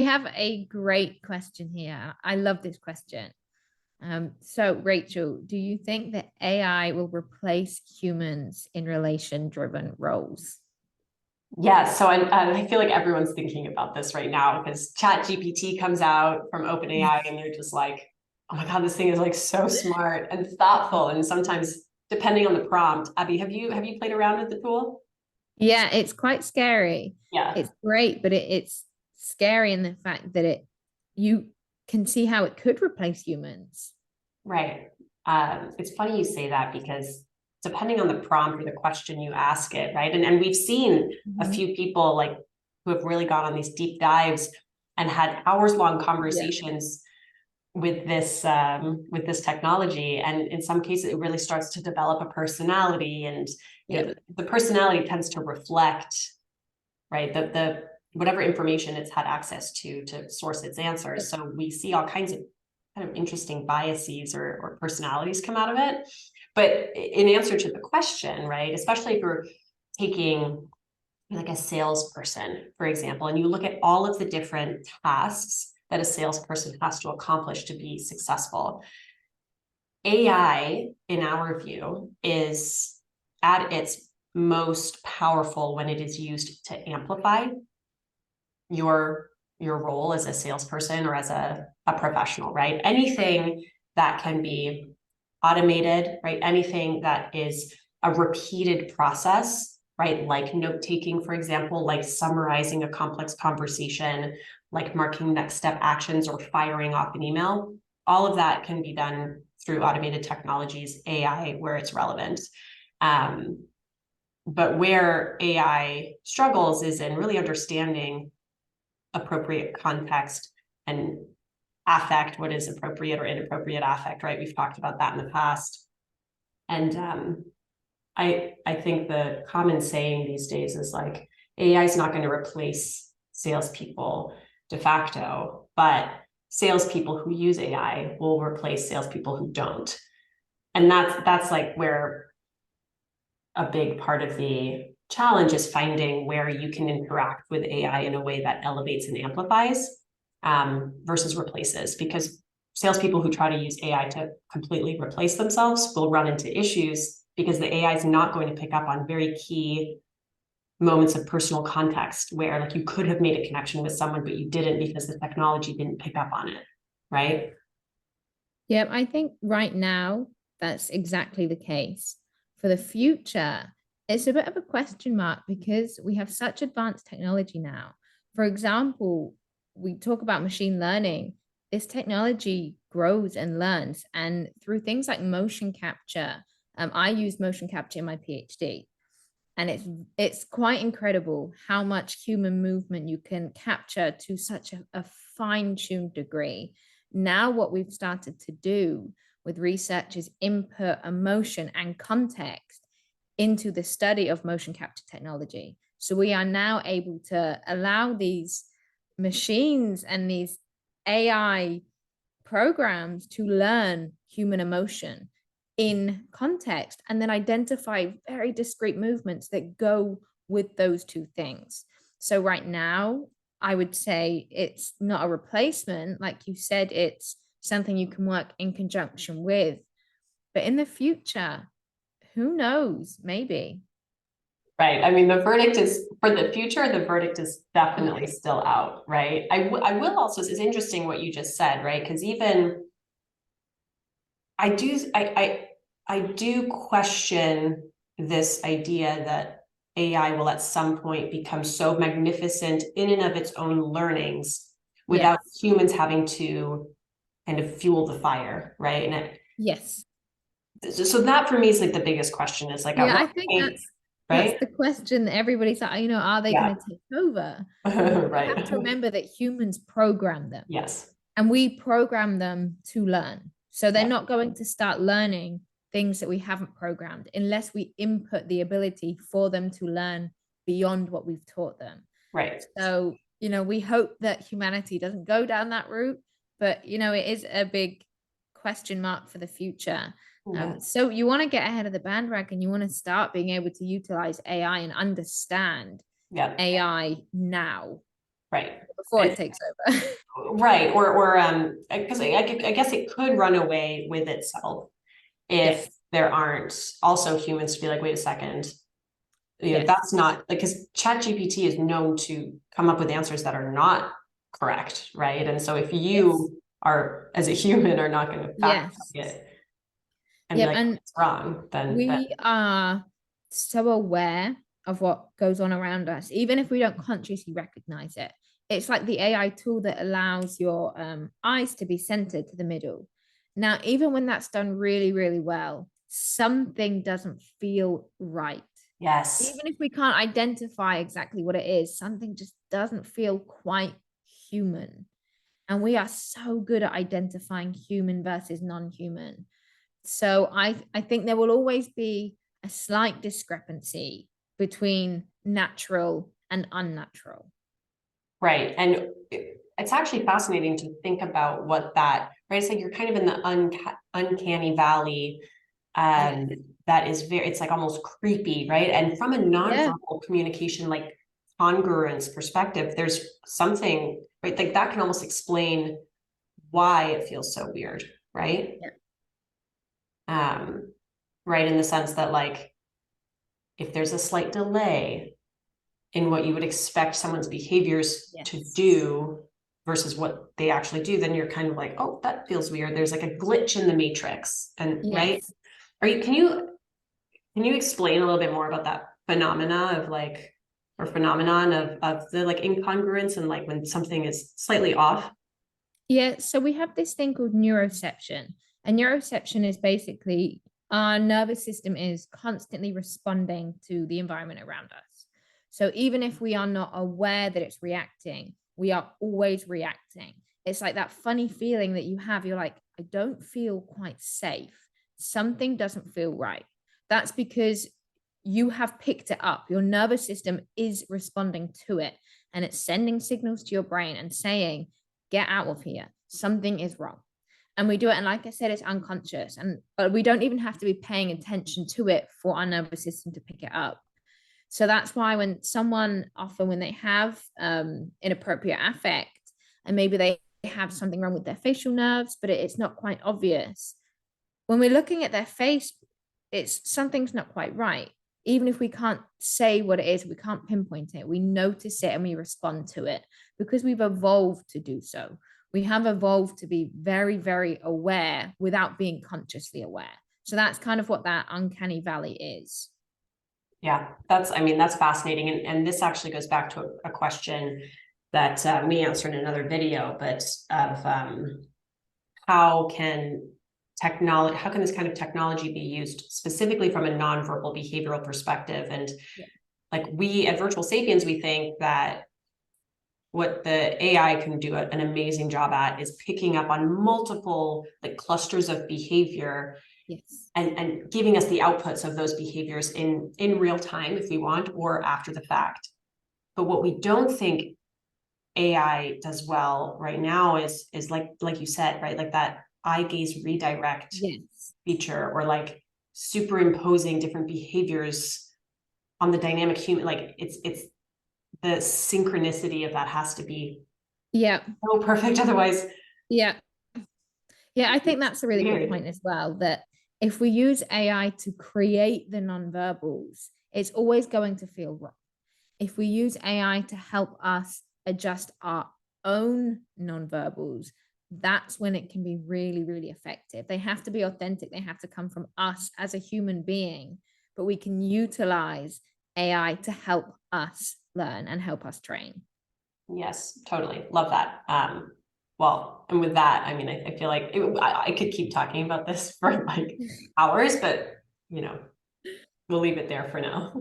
We have a great question here. I love this question. So Rachel, do you think that AI will replace humans in relation-driven roles? Yeah, so I feel like everyone's thinking about this right now because Chat GPT comes out from OpenAI and they're just like, oh my God, this thing is like so smart and thoughtful. And sometimes depending on the prompt, Abbie, have you played around with the tool? Yeah, it's quite scary. Yeah, It's great, but it's scary in the fact that you can see how it could replace humans. right. It's funny you say that because depending on the prompt or the question you ask it, right? And we've seen a Mhm. few people like who have really gone on these deep dives and had hours long Yeah. conversations with this technology, and in some cases it really starts to develop a personality, and Yeah. the personality tends to reflect, right, the whatever information it's had access to source its answers. So we see all kinds of kind of interesting biases or personalities come out of it. But in answer to the question, right, especially if you're taking like a salesperson, for example, and you look at all of the different tasks that a salesperson has to accomplish to be successful. AI, in our view, is at its most powerful when it is used to amplify your role as a salesperson or as a professional, right? Anything that can be automated, right? Anything that is a repeated process, right? Like note taking, for example, like summarizing a complex conversation, like marking next step actions or firing off an email. All of that can be done through automated technologies, AI, where it's relevant. But where AI struggles is in really understanding appropriate context and affect, what is appropriate or inappropriate affect, right? We've talked about that in the past. And I think the common saying these days is like, AI is not going to replace salespeople de facto, but salespeople who use AI will replace salespeople who don't. And that's like where a big part of the challenge is finding where you can interact with AI in a way that elevates and amplifies versus replaces. Because salespeople who try to use AI to completely replace themselves will run into issues because the AI is not going to pick up on very key moments of personal context where like you could have made a connection with someone, but you didn't because the technology didn't pick up on it, right? Yeah, I think right now that's exactly the case. For the future, it's a bit of a question mark because we have such advanced technology now. For example, we talk about machine learning. This technology grows and learns, and through things like motion capture, I use motion capture in my PhD, and it's quite incredible how much human movement you can capture to such a fine-tuned degree. Now what we've started to do with research is input emotion and context into the study of motion capture technology. So we are now able to allow these machines and these AI programs to learn human emotion in context and then identify very discrete movements that go with those two things. So right now, I would say it's not a replacement. Like you said, it's something you can work in conjunction with. But in the future, who knows? Maybe. Right. I mean, the verdict is for the future, the verdict is definitely Yeah. still out, right? I will also, it's interesting what you just said, right? Because even I do question this idea that AI will at some point become so magnificent in and of its own learnings Yes. without humans having to kind of fuel the fire, right? Yes. So that for me is like the biggest question is like at Yeah, what I think point, that's right? the question that everybody's like, are they Yeah. going to take over? We have Right. to remember that humans program them Yes. and we program them to learn. So they're Yeah. not going to start learning things that we haven't programmed unless we input the ability for them to learn beyond what we've taught them. Right. So, we hope that humanity doesn't go down that route, but, it is a big question mark for the future. Yeah. So you want to get ahead of the bandwagon, you want to start being able to utilize AI and understand Yeah. AI now. Right. before it takes over. Right. Because I guess it could run away with itself if Yes. there aren't also humans to be like, wait a second, Yes. that's not like, because ChatGPT is known to come up with answers that are not correct, right? And so if you are, as a human, are not going to fact Yes. check it and be Yep. like, And it's wrong, then we are so aware of what goes on around us, even if we don't consciously recognize it. It's like the AI tool that allows your eyes to be centered to the middle. Now, even when that's done really, really well, something doesn't feel right. yes. Even if we can't identify exactly what it is, something just doesn't feel quite human. And we are so good at identifying human versus non-human. So I think there will always be a slight discrepancy between natural and unnatural. Right. And it's actually fascinating to think about what that, right? It's like you're kind of in the uncanny valley. Yeah. That is it's like almost creepy, right? And from a Yeah. nonverbal communication, like congruence perspective, there's something, right? Like that can almost explain why it feels so weird, right? Yeah. Right. In the sense that, like, if there's a slight delay in what you would expect someone's behaviors to Yes. do versus what they actually do, then you're kind of like, oh, that feels weird. There's like a glitch in the matrix. And right. Yes. Can you explain a little bit more about that phenomena of like, or phenomenon of the like incongruence and like when something is slightly off? Yeah. So we have this thing called neuroception. And neuroception is basically our nervous system is constantly responding to the environment around us. So even if we are not aware that it's reacting, we are always reacting. It's like that funny feeling that you have. You're like, I don't feel quite safe. Something doesn't feel right. That's because you have picked it up. Your nervous system is responding to it and it's sending signals to your brain and saying, get out of here. Something is wrong. And we do it. And like I said, it's unconscious. But we don't even have to be paying attention to it for our nervous system to pick it up. So that's why when someone often when they have inappropriate affect and maybe they have something wrong with their facial nerves, but it's not quite obvious. When we're looking at their face, it's something's not quite right. Even if we can't say what it is, we can't pinpoint it. We notice it and we respond to it because we've evolved to do so. We have evolved to be very, very aware without being consciously aware. So that's kind of what that uncanny valley is. Yeah, that's fascinating. And this actually goes back to a question that we answered in another video, but of how can this kind of technology be used specifically from a nonverbal behavioral perspective? And Yeah. like we at Virtual Sapiens, we think that what the AI can do an amazing job at is picking up on multiple like clusters of behavior Yes. and giving us the outputs of those behaviors in real time if we want, or after the fact. But what we don't think AI does well right now is like you said, right? Like that eye gaze redirect Yes. feature, or like superimposing different behaviors on the dynamic human. Like it's the synchronicity of that has to be Yeah. so perfect. Otherwise, Yeah. Yeah. I think that's a really good weird. point as well. That if we use AI to create the nonverbals, it's always going to feel wrong. If we use AI to help us adjust our own nonverbals, that's when it can be really, really effective. They have to be authentic, they have to come from us as a human being, but we can utilize AI to help us learn and help us train. Yes, totally. Love that. Well, and with that, I mean, I feel like I could keep talking about this for like hours, but you know, we'll leave it there for now.